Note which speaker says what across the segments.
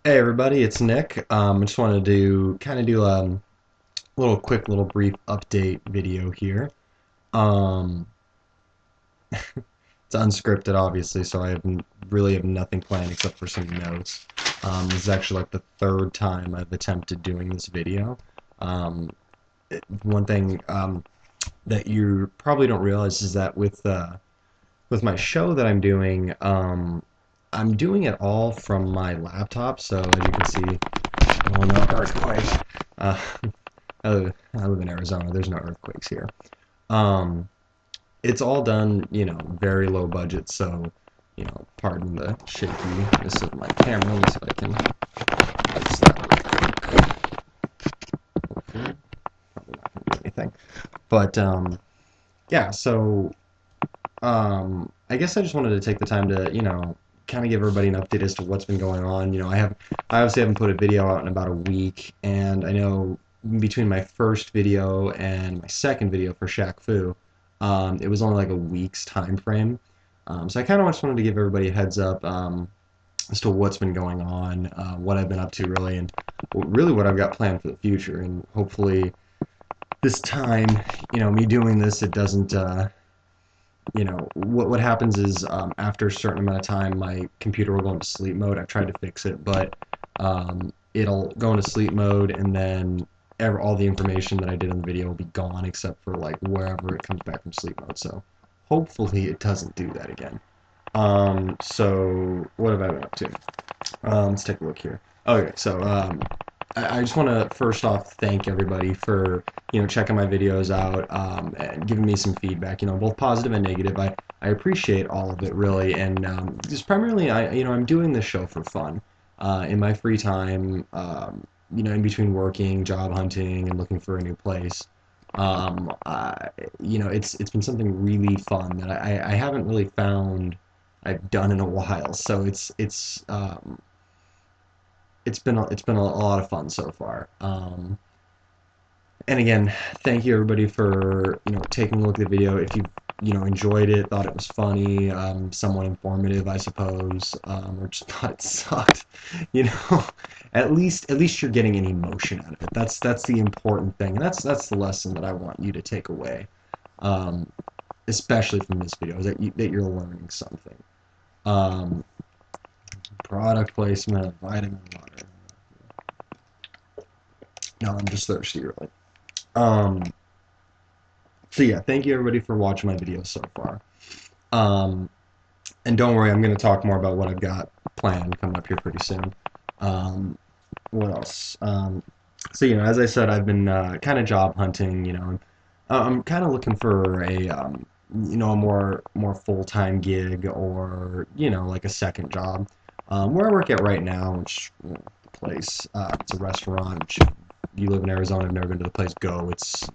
Speaker 1: Hey everybody, it's Nick. I just wanted to kind of do a quick little brief update video here. Um, it's unscripted, obviously, so really have nothing planned except for some notes. This is actually like the third time I've attempted doing this video. Um, One thing that you probably don't realize is that with my show that I'm doing it all from my laptop. So as you can see, oh no, earthquake. Uh, I live in Arizona. There's no earthquakes here. Um, it's all done, very low budget. So, pardon the shakiness of my camera. Let me see if I can fix that real quick. Probably not gonna do anything. But yeah. So I guess I just wanted to take the time to, kind of give everybody an update as to what's been going on. I obviously haven't put a video out in about a week, and I know between my first video and my second video for Shaq Fu, it was only like a week's time frame. So I kind of just wanted to give everybody a heads up as to what's been going on, what I've been up to really, and really what I've got planned for the future. And hopefully this time, me doing this, it doesn't. What happens is after a certain amount of time, my computer will go into sleep mode. I've tried to fix it, but it'll go into sleep mode, and then all the information that I did in the video will be gone, except for like wherever it comes back from sleep mode. So hopefully it doesn't do that again. So what have I been up to? Let's take a look here. Okay, so I just want to first off thank everybody for checking my videos out and giving me some feedback. Both positive and negative. I appreciate all of it really, and just primarily I'm doing this show for fun. In my free time, in between working, job hunting, and looking for a new place. It's been something really fun that I haven't really found I've done in a while. So it's been a lot of fun so far. And again, thank you everybody for taking a look at the video. If you enjoyed it, thought it was funny, somewhat informative, I suppose, or just thought it sucked, you know, at least you're getting an emotion out of it. That's the important thing, and that's the lesson that I want you to take away, um, especially from this video, is that you're learning something. Um, Product placement, vitamin water. No, I'm just thirsty, really. Um, so yeah, thank you everybody for watching my videos so far. Um, and don't worry, I'm going to talk more about what I've got planned coming up here pretty soon. Um, what else? So as I said, I've been kind of job hunting. I'm kind of looking for a more full-time gig, or like a second job. Where I work at right now, which the place, it's a restaurant. Which if you live in Arizona, I've never been to the place. Go, it's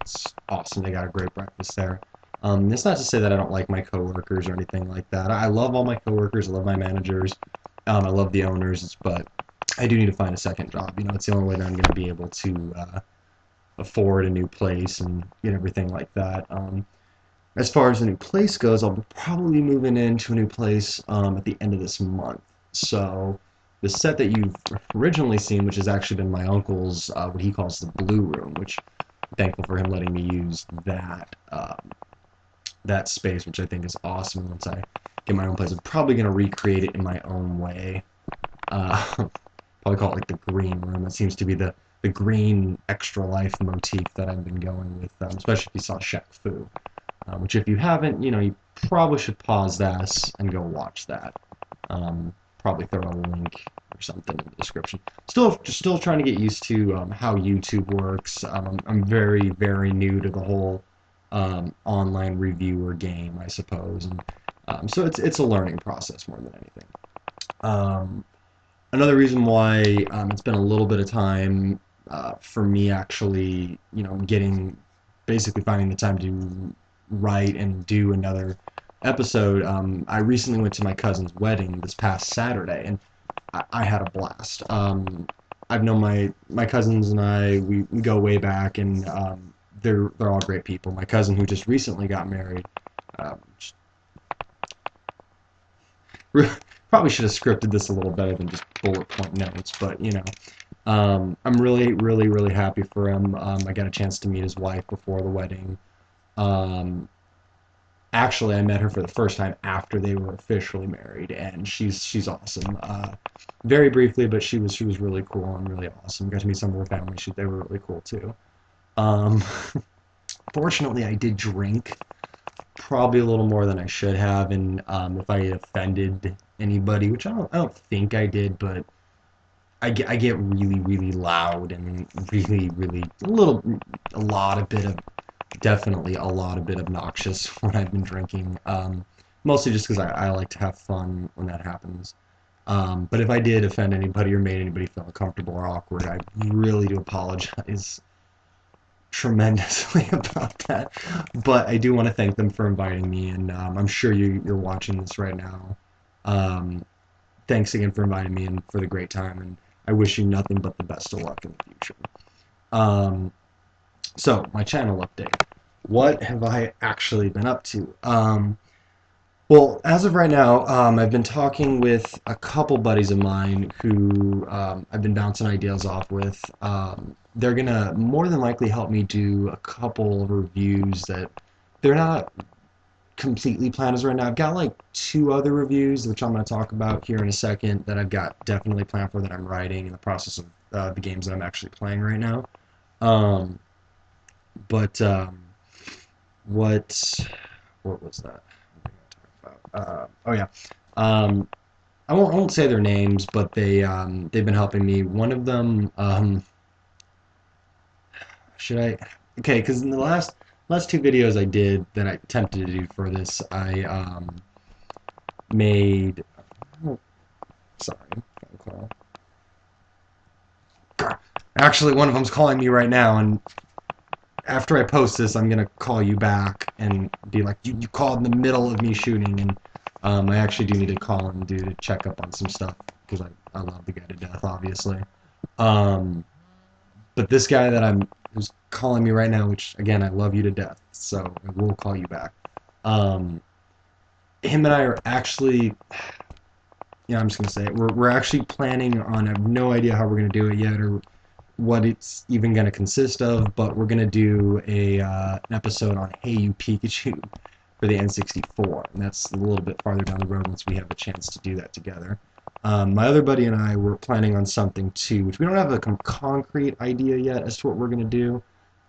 Speaker 1: awesome. They got a great breakfast there. It's not to say that I don't like my coworkers or anything like that. I love all my coworkers. I love my managers. I love the owners, but I do need to find a second job. It's the only way that I'm going to be able to afford a new place and get everything like that. As far as the new place goes, I'll probably be moving into a new place at the end of this month. So the set that you've originally seen, which has actually been my uncle's, what he calls the blue room, which I'm thankful for him letting me use that space, which I think is awesome. Once I get my own place, I'm probably going to recreate it in my own way. Probably call it like the green room. That seems to be the green extra life motif that I've been going with, especially if you saw Shaq Fu. Which if you haven't, you probably should pause this and go watch that. Probably throw a link or something in the description. Still trying to get used to how YouTube works. I'm very, very new to the whole online reviewer game, I suppose, and so it's a learning process more than anything. Another reason why it's been a little bit of time for me actually, getting basically finding the time to write and do another episode. I recently went to my cousin's wedding this past Saturday, and I had a blast. I've known my cousins and we go way back, and they're all great people. My cousin who just recently got married, Probably should have scripted this a little better than just bullet point notes, but you know. I'm really, really, really happy for him. I got a chance to meet his wife before the wedding. Um, Actually, I met her for the first time after they were officially married, and she's awesome. Very briefly, but she was really cool and really awesome. Got to meet some of her family. They were really cool too. Um, Fortunately, I did drink probably a little more than I should have, and if I offended anybody, which I don't think I did, but I get really, really loud and really, really a lot of bit of, definitely a lot of bit obnoxious when I've been drinking. Mostly just because I like to have fun when that happens. But if I did offend anybody or made anybody feel uncomfortable or awkward, I really do apologize tremendously about that. But I do want to thank them for inviting me, and I'm sure you're watching this right now. Um, Thanks again for inviting me and for the great time, and I wish you nothing but the best of luck in the future. Um, so, my channel update. What have I actually been up to? Well, as of right now, I've been talking with a couple buddies of mine who I've been bouncing ideas off with. They're gonna more than likely help me do a couple of reviews that they're not completely planned as right now. I've got like two other reviews, which I'm going to talk about here in a second, that I've got definitely planned for that I'm writing in the process of the games that I'm actually playing right now. Um, but what what was that? Oh yeah. Um, I won't say their names, but they've been helping me. One of them, should I? Okay, because in the last two videos I did that I attempted to do for this, I made. Oh, sorry, phone call. Actually, one of them's calling me right now, and after I post this, I'm gonna call you back and be like, you called in the middle of me shooting, and I actually do need to call him to check up on some stuff because I love the guy to death, obviously. Um, but this guy who's calling me right now, which again I love you to death, so I will call you back. Um, Him and I are actually, yeah, I'm just gonna say it. We're actually planning on. I have no idea how we're gonna do it yet, or what it's even gonna consist of. But we're gonna do an episode on Hey You Pikachu for the N64, and that's a little bit farther down the road once we have a chance to do that together. My other buddy and I were planning on something too, which we don't have a concrete idea yet as to what we're gonna do,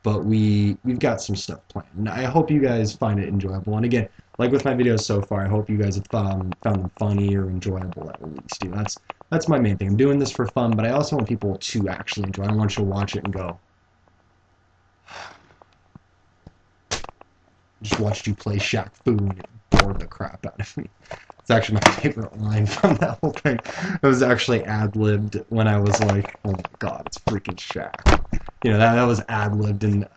Speaker 1: but we've got some stuff planned. And I hope you guys find it enjoyable. And again, like with my videos so far, I hope you guys have found them funny or enjoyable at least. You know, that's my main thing. I'm doing this for fun, but I also want people to actually enjoy. I don't want you to watch it and go, just watched you play Shaq Fu and it bored the crap out of me. It's actually my favorite line from that whole thing. It was actually ad-libbed when I was like, oh my god, it's freaking Shaq. You know, that was ad-libbed, and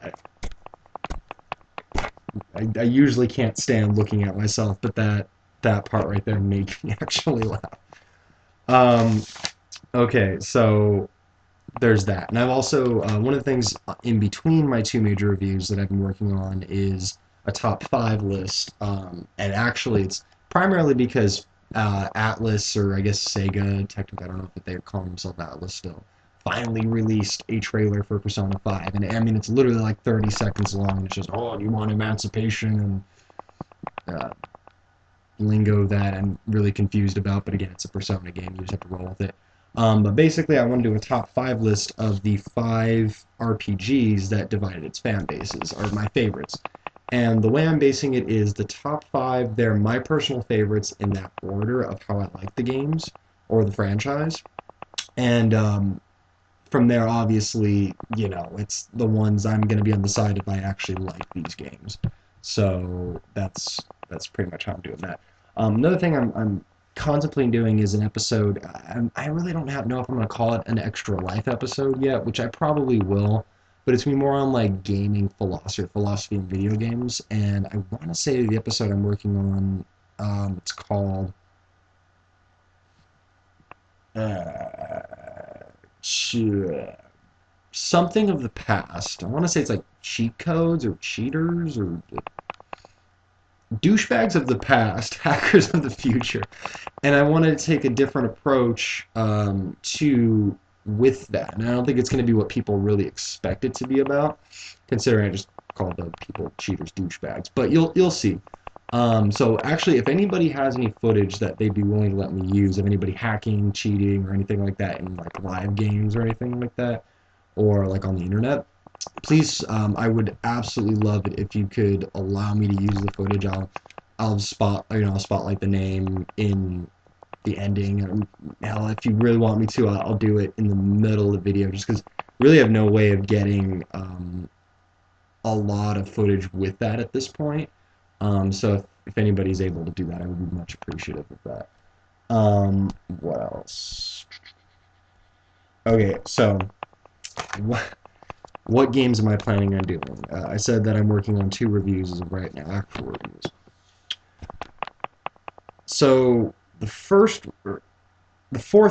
Speaker 1: I usually can't stand looking at myself, but that part right there made me actually laugh. Um, okay, so there's that. And I've also, one of the things in between my two major reviews that I've been working on is a top 5 list. And actually, it's primarily because Atlas, or I guess Sega, technically, I don't know if they're calling themselves Atlas still, finally released a trailer for Persona 5. And I mean, it's literally like 30 seconds long. And it's just, oh, do you want emancipation? And lingo that I'm really confused about. But again, it's a Persona game. You just have to roll with it. But basically, I want to do a top 5 list of the 5 RPGs that divided its fan bases, or my favorites. And the way I'm basing it is the top 5, they're my personal favorites in that order of how I like the games, or the franchise. And from there, obviously, you know, it's the ones I'm going to be on the side if I actually like these games. So that's pretty much how I'm doing that. Another thing I'm contemplating doing is an episode. I really don't know if I'm going to call it an extra life episode yet, which I probably will, but it's going to be more on like gaming philosophy in video games. And I want to say the episode I'm working on, it's called something of the past. I want to say it's like cheat codes or cheaters or douchebags of the past, hackers of the future. and I wanted to take a different approach to with that. And I don't think it's going to be what people really expect it to be about, considering I just called the people cheaters douchebags. But you'll see. So actually, if anybody has any footage that they'd be willing to let me use of anybody hacking, cheating, or anything like that in like live games or anything like that, or like on the internet, please, I would absolutely love it if you could allow me to use the footage. I'll spotlight the name in the ending. Hell, if you really want me to, I'll do it in the middle of the video, just because really have no way of getting a lot of footage with that at this point. So if anybody's able to do that, I would be much appreciative of that. What else? Okay, so what games am I planning on doing? I said that I'm working on 2 reviews as of right now, actual reviews. So the fourth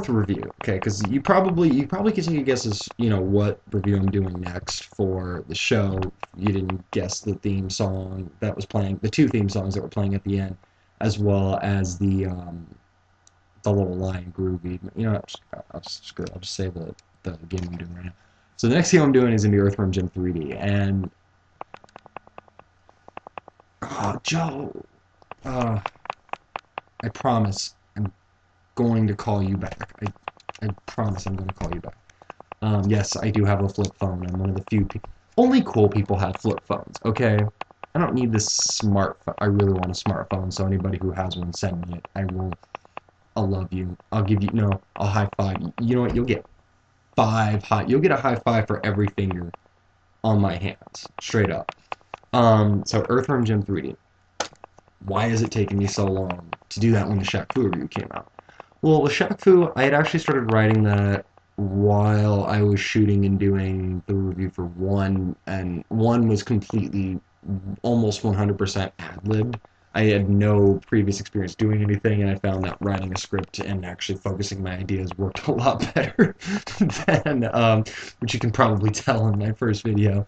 Speaker 1: review, okay, because you probably can take a guess as what review I'm doing next for the show. You didn't guess the theme song that was playing, the 2 theme songs that were playing at the end, as well as the little line groovy. I'll just say the game I'm doing right now. So the next game I'm doing is in the Earthworm Jim 3D, and Joe, I promise I'm going to call you back. I promise I'm going to call you back. Yes, I do have a flip phone. I'm one of the few only cool people have flip phones, okay? I don't need this smartphone. I really want a smartphone, so anybody who has one, send me it. I'll love you. I'll give you, no, I'll high five you. You know what? You'll get you'll get a high five for every finger on my hands, straight up. So Earthworm Jim 3D. Why is it taking me so long to do that when the Shaq Fu review came out? Well, with Shaq Fu, I had actually started writing that while I was shooting and doing the review for 1, and 1 was completely, almost 100% ad-libbed. I had no previous experience doing anything, and I found that writing a script and actually focusing my ideas worked a lot better than, which you can probably tell in my first video,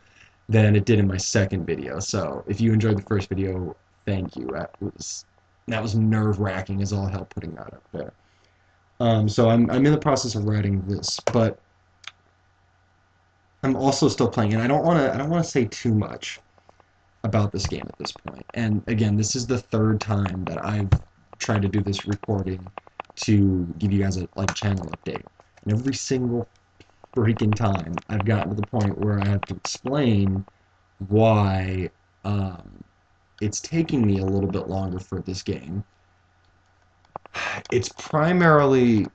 Speaker 1: than it did in my second video. So if you enjoyed the first video, thank you. That was nerve-wracking as all hell putting that up there. So I'm in the process of writing this, but I'm also still playing, and I don't want to say too much about this game at this point. And again, this is the 3rd time that I've tried to do this recording to give you guys a channel update, and every single freaking time I've gotten to the point where I have to explain why it's taking me a little bit longer for this game. It's primarily,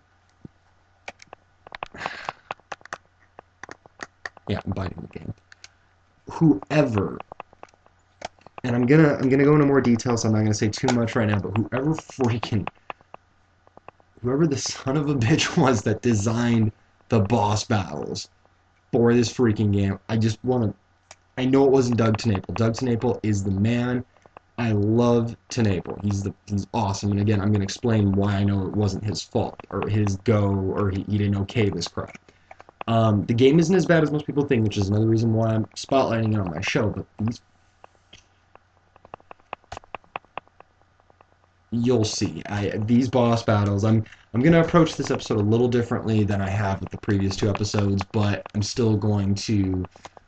Speaker 1: yeah, I'm biting the game. Whoever, and I'm gonna go into more details, so I'm not gonna say too much right now, but whoever the son of a bitch was that designed the boss battles for this freaking game, I know it wasn't Doug TenNapel. Doug TenNapel is the man. I love TenNapel. He's awesome. And again, I'm going to explain why I know it wasn't his fault, or his go, or he didn't okay this crap. The game isn't as bad as most people think, which is another reason why I'm spotlighting it on my show, but you'll see. These boss battles, I'm going to approach this episode a little differently than I have with the previous 2 episodes, but I'm still going to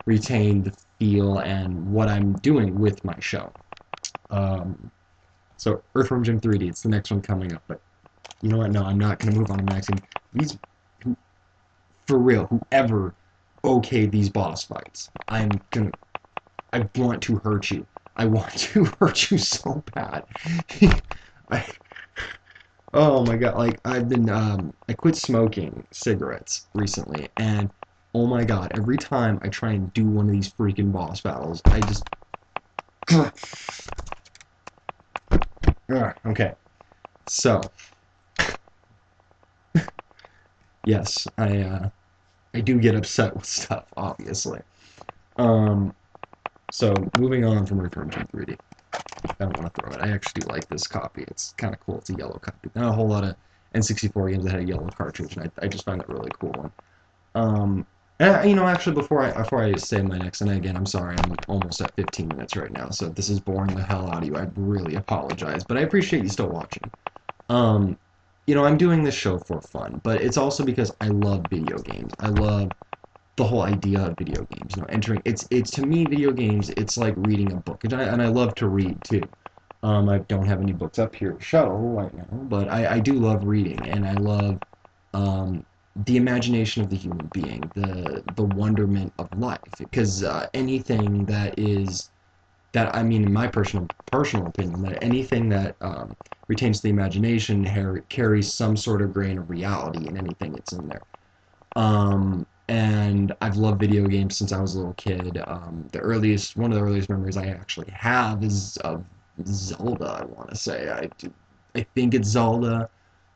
Speaker 1: retain the feel and what I'm doing with my show. So Earthworm Jim 3D, it's the next one coming up, but you know what? No, I'm not going to move on to the next one. For real, whoever okayed these boss fights, I want to hurt you. I want to hurt you so bad. Oh my god, I quit smoking cigarettes recently, and oh my god, every time I try and do one of these freaking boss battles, I just... Okay, so... Yes, I do get upset with stuff, obviously. So, moving on from Earthworm Jim 3D. I don't want to throw it. I actually like this copy. It's kind of cool. It's a yellow copy. Not a whole lot of N64 games that had a yellow cartridge, and I just find that really cool one. Actually, before I say my next, and again, I'm sorry, I'm almost at 15 minutes right now, so if this is boring the hell out of you, I really apologize, but I appreciate you still watching. I'm doing this show for fun, but it's also because I love video games. I love the whole idea of video games. Entering it's to me video games. It's like reading a book, and I love to read too. I don't have any books up here to show right now, but I do love reading, and I love the imagination of the human being, the wonderment of life. Because anything that is that I mean, in my personal opinion, that anything that retains the imagination carries some sort of grain of reality in anything that's in there. And I've loved video games since I was a little kid. One of the earliest memories I actually have is of Zelda. I want to say I think it's Zelda,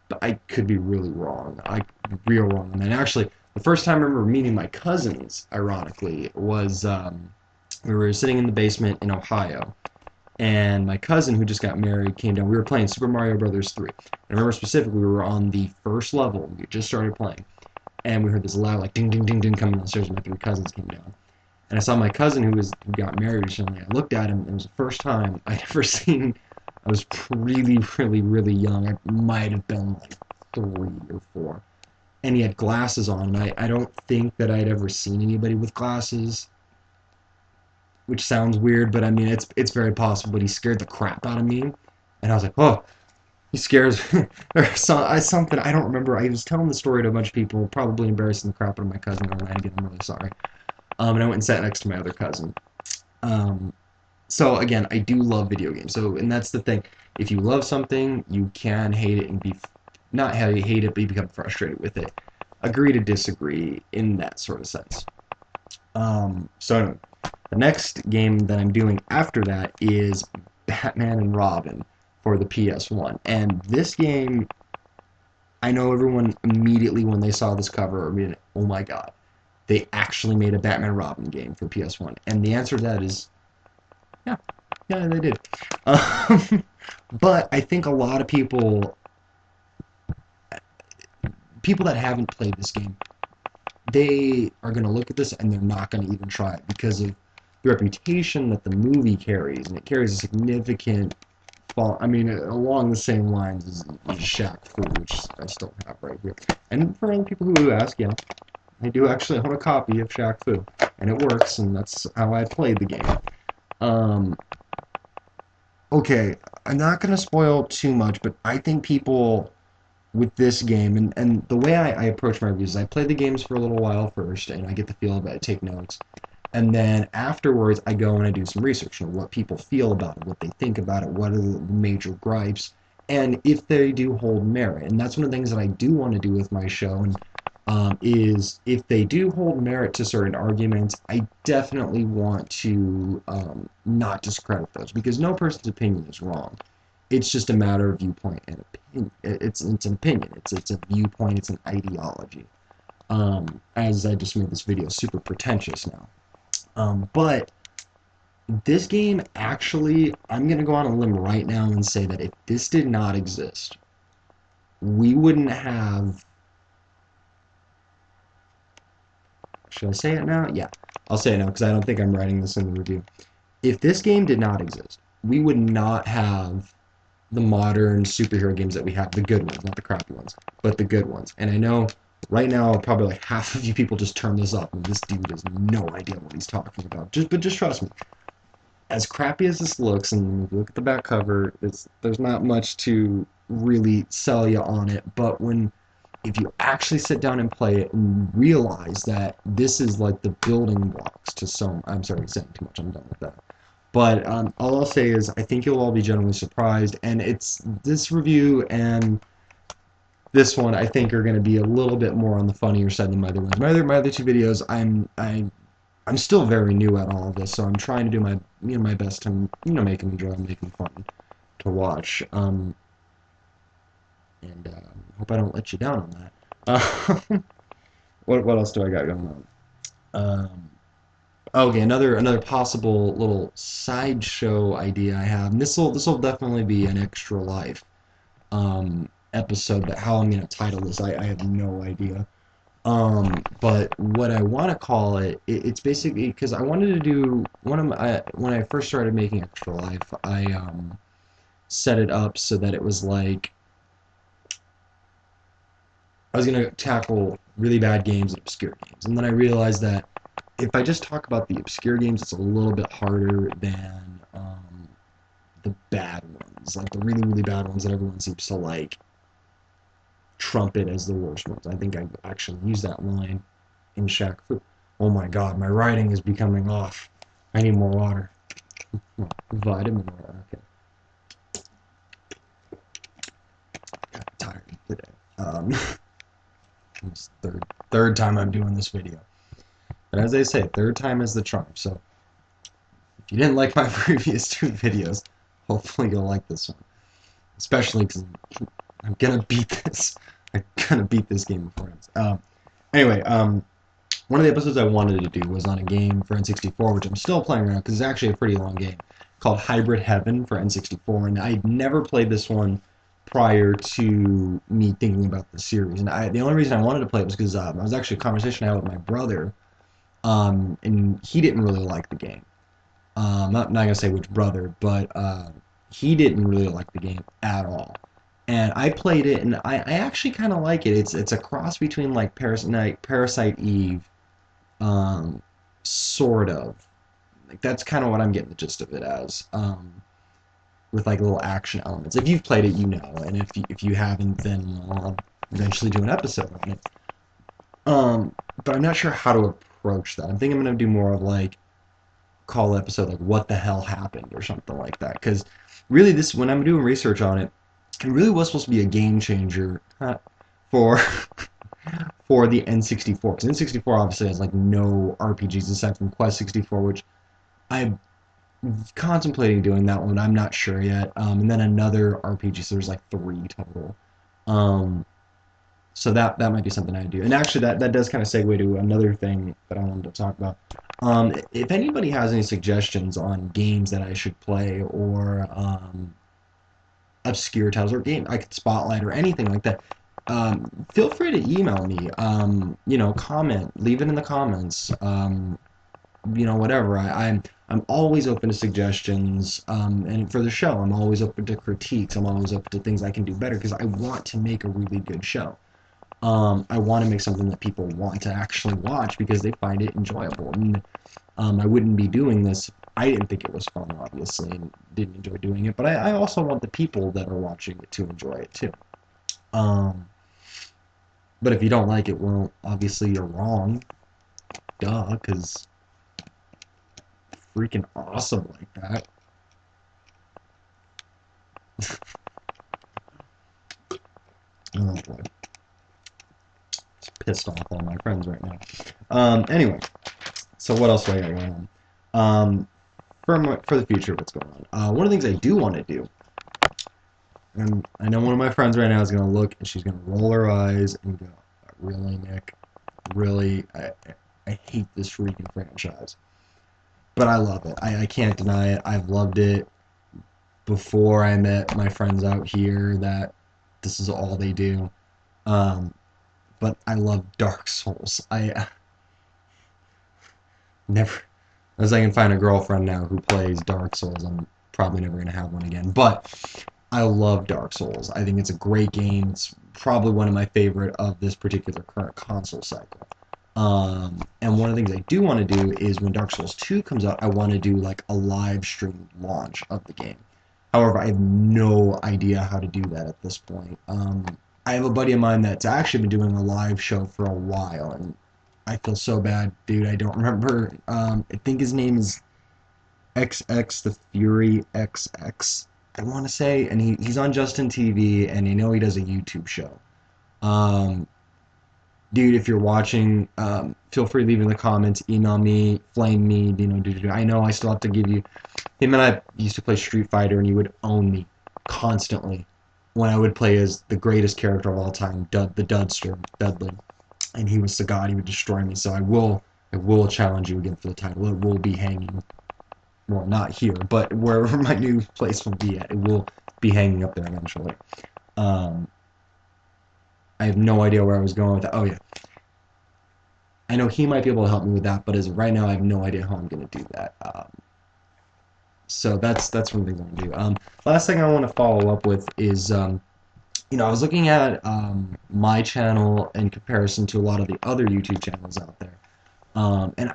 Speaker 1: but I could be really wrong. Real wrong. And then actually, the first time I remember meeting my cousins, ironically, was we were sitting in the basement in Ohio, and my cousin who just got married came down. We were playing Super Mario Brothers 3. I remember specifically we were on the first level. We just started playing, and we heard this loud like ding ding ding ding coming downstairs. And my three cousins came down, and I saw my cousin who got married recently. I looked at him, and it was the first time I'd ever seen. I was really, really, really young. I might have been like 3 or 4, and he had glasses on. And I don't think that I'd ever seen anybody with glasses, which sounds weird, but I mean it's very possible. But he scared the crap out of me, and I was like, oh, he scares something. I don't remember. I was telling the story to a bunch of people, probably embarrassing the crap out of my cousin. And again, I'm really sorry. And I went and sat next to my other cousin. So again, I do love video games. So, and that's the thing. If you love something, you can hate it and be not hate it, but you become frustrated with it. Agree to disagree in that sort of sense. So anyway, the next game that I'm doing after that is Batman and Robin for the PS1. And this game, I know everyone immediately when they saw this cover, I mean, oh my god, they actually made a Batman and Robin game for PS1. And the answer to that is, yeah, they did. But I think a lot of people that haven't played this game, they are going to look at this and they're not going to even try it because of the reputation that the movie carries, and it carries a significant fall. I mean, along the same lines as Shaq Fu, which I still have right here. And for other people who ask, yeah, I do actually own a copy of Shaq Fu, and it works, and that's how I played the game. Okay, I'm not going to spoil too much, but I think people with this game, and the way I approach my reviews is I play the games for a little while first, and I get the feel of it, I take notes, and then afterwards I go and I do some research on what people feel about it, what they think about it, what are the major gripes, and if they do hold merit. And that's one of the things that I do want to do with my show, and is if they do hold merit to certain arguments, I definitely want to not discredit those, because no person's opinion is wrong. It's just a matter of viewpoint and opinion. It's an opinion. It's a viewpoint. It's an ideology. As I just made this video super pretentious now. But this game, actually, I'm going to go on a limb right now and say that if this did not exist, we wouldn't have... Should I say it now? Yeah, I'll say it now because I don't think I'm writing this in the review. If this game did not exist, we would not have the modern superhero games that we have, the good ones, not the crappy ones, but the good ones. And I know right now probably like half of you people just turn this up and this dude has no idea what he's talking about. But just trust me. As crappy as this looks, and if you look at the back cover, there's not much to really sell you on it, but if you actually sit down and play it and realize that this is like the building blocks to some... I'm sorry, saying too much, I'm done with that. But all I'll say is I think you'll all be genuinely surprised, and it's this review and this one I think are going to be a little bit more on the funnier side than my other ones. My other two videos, I'm still very new at all of this, so I'm trying to do my best to make them enjoy, make them fun to watch. And hope I don't let you down on that. What else do I got going on? Okay, another possible little sideshow idea I have, and this will definitely be an extra life episode. But how I'm gonna title this, I have no idea. But what I want to call it, it's basically because I wanted to do when I first started making Extra Life, I set it up so that it was like I was gonna tackle really bad games and obscure games, and then I realized that if I just talk about the obscure games, it's a little bit harder than the bad ones, like the really really bad ones that everyone seems to like trumpet as the worst ones. I think I actually used that line in Shaq Fu. Oh my God, my writing is becoming off. I need more water. Oh, vitamin water. Okay. God, I'm tired today. It's third time I'm doing this video. But as they say, third time is the charm. So if you didn't like my previous two videos, hopefully you'll like this one. Especially because I'm gonna beat this. I'm gonna beat this Game of Thrones. Anyway, one of the episodes I wanted to do was on a game for N64, which I'm still playing right now because it's actually a pretty long game, called Hybrid Heaven for N64, and I'd never played this one prior to me thinking about the series. And the only reason I wanted to play it was because I was actually a conversation I had with my brother, and he didn't really like the game. Not gonna say which brother, but he didn't really like the game at all. And I played it, and I actually kind of like it. It's a cross between like Parasite Eve, sort of. Like that's kind of what I'm getting the gist of it as, with like little action elements. If you've played it, you know, and if you haven't, then I'll eventually do an episode on it. But I'm not sure how to approach that. I'm thinking I'm gonna do more of like call episode like what the hell happened or something like that. Because really, this when I'm doing research on it, it really was supposed to be a game changer for for the N64. Because N64 obviously has like no RPGs aside from Quest 64, which I'm contemplating doing that one. I'm not sure yet. And then another RPG, so there's like 3 total. So that might be something I do. And actually, that does kind of segue to another thing that I wanted to talk about. If anybody has any suggestions on games that I should play, or obscure titles, or game I could spotlight, or anything like that, feel free to email me. Comment, leave it in the comments. Whatever. I'm always open to suggestions, and for the show, I'm always open to critiques. I'm always open to things I can do better because I want to make a really good show. I want to make something that people want to actually watch because they find it enjoyable. And I wouldn't be doing this. I didn't think it was fun, obviously, and didn't enjoy doing it. But I also want the people that are watching it to enjoy it too. But if you don't like it, well, obviously you're wrong. Duh, because freaking awesome like that. Oh boy. Pissed off all my friends right now. Anyway, so what else do I got going on? For the future, what's going on? One of the things I do want to do, and I know one of my friends right now is going to look and she's going to roll her eyes and go, "Really, Nick? Really? I hate this freaking franchise." But I love it. I can't deny it. I've loved it before I met my friends out here that this is all they do. But I love Dark Souls. I never, as I can find a girlfriend now who plays Dark Souls, I'm probably never going to have one again. But I love Dark Souls. I think it's a great game. It's probably one of my favorite of this particular current console cycle. And one of the things I do want to do is when Dark Souls 2 comes out, I want to do like a live stream launch of the game. However, I have no idea how to do that at this point. I have a buddy of mine that's actually been doing a live show for a while, and I feel so bad, dude. I don't remember. I think his name is XX the Fury XX, I want to say, and he's on Justin TV, and I know he does a YouTube show. Dude, if you're watching, feel free to leave in the comments, email me, flame me, I know I still have to give you. Him and I used to play Street Fighter, and he would own me constantly when I would play as the greatest character of all time, the Dudster, Dudley, and he was the god. He would destroy me. So I will challenge you again for the title. It will be hanging, well, not here, but wherever my new place will be at. It will be hanging up there eventually. I have no idea where I was going with that. Oh yeah, I know he might be able to help me with that, but as of right now, I have no idea how I'm going to do that. So that's one thing I'm going to do. Last thing I want to follow up with is I was looking at my channel in comparison to a lot of the other YouTube channels out there. And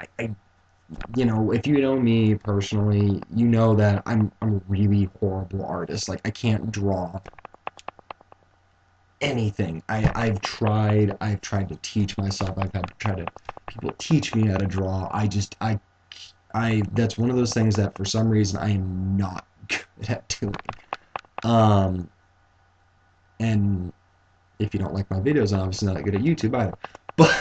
Speaker 1: if you know me personally, you know that I'm a really horrible artist. Like I can't draw anything. I've tried to teach myself. I've had to try to people teach me how to draw. I that's one of those things that for some reason I am not good at doing. Um, and if you don't like my videos, I'm obviously not good at YouTube either. But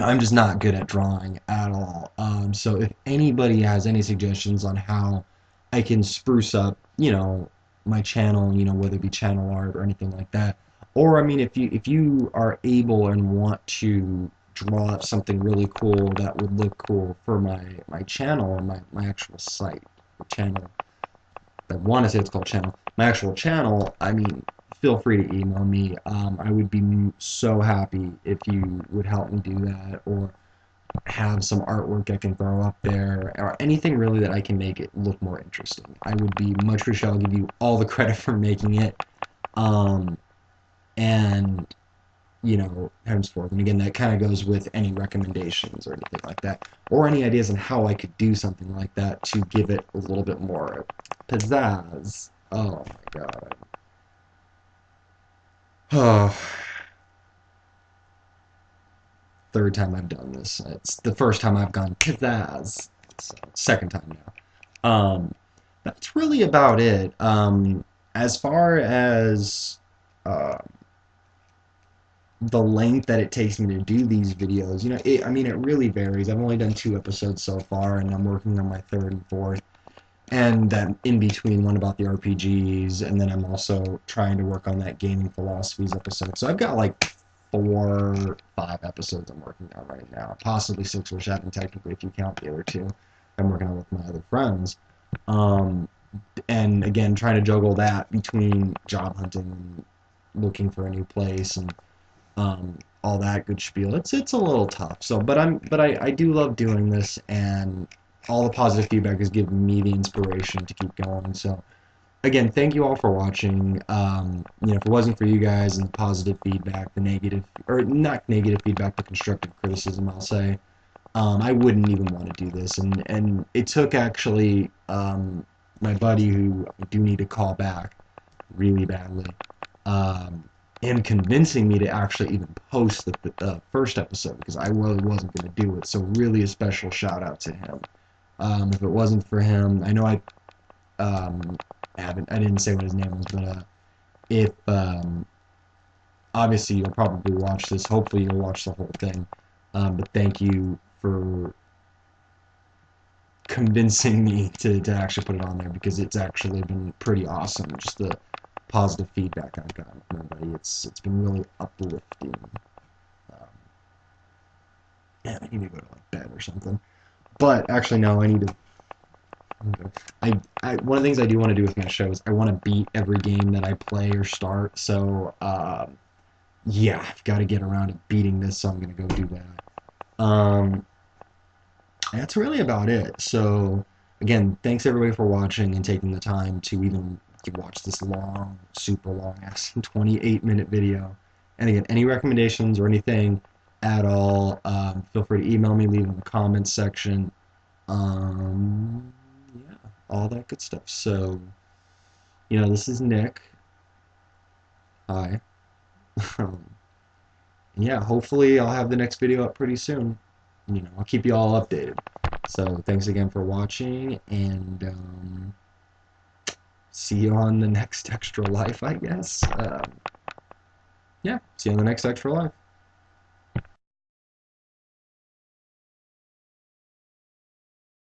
Speaker 1: I'm just not good at drawing at all. So if anybody has any suggestions on how I can spruce up, my channel, whether it be channel art or anything like that, or I mean, if you are able and want to draw up something really cool that would look cool for my channel and my actual site, the channel. I want to say it's called channel. My actual channel, I mean, feel free to email me. I would be so happy if you would help me do that, or have some artwork I can throw up there, or anything really that I can make it look more interesting. I would be much appreciated. I'll give you all the credit for making it. Um, and henceforth. And again, that kind of goes with any recommendations or anything like that, or any ideas on how I could do something like that to give it a little bit more pizzazz. Oh my god. Oh, third time I've done this. It's the first time I've gone pizzazz. So, second time now. That's really about it. As far as uh, the length that it takes me to do these videos, I mean, it really varies. I've only done 2 episodes so far, and I'm working on my third and fourth. And that in between one about the RPGs, and then I'm also trying to work on that gaming philosophies episode. So I've got like 4, 5 episodes I'm working on right now, possibly 6 or 7 technically if you count the other 2 I'm working on with my other friends. Um, and again, trying to juggle that between job hunting and looking for a new place and all that good spiel. It's a little tough. So, but I do love doing this, and all the positive feedback is giving me the inspiration to keep going. So, again, thank you all for watching. If it wasn't for you guys and the positive feedback, the negative, or not negative feedback, but constructive criticism, I'll say, I wouldn't even want to do this. And it took actually my buddy, who I do need to call back really badly, um, him convincing me to actually even post the first episode, because I really wasn't going to do it. So really a special shout out to him. If it wasn't for him, I know um, I didn't say what his name was, but if obviously you'll probably watch this. Hopefully you'll watch the whole thing. But thank you for convincing me to actually put it on there, because it's actually been pretty awesome. Just the positive feedback I've gotten from everybody. It's been really uplifting. Um, Man, I need to go to like bed or something. But actually, no, I need to. One of the things I do want to do with my show is I want to beat every game that I play or start. So yeah, I've got to get around to beating this. So I'm gonna go do that. That's really about it. So again, thanks everybody for watching and taking the time to even watch this long, super long ass 28-minute video. And again, any recommendations or anything at all, feel free to email me, leave in the comments section. Yeah, all that good stuff. So, this is Nick. Hi. Um, yeah, hopefully I'll have the next video up pretty soon. I'll keep you all updated. So thanks again for watching, and see you on the next Extra Life, I guess. Yeah, see you on the next Extra Life.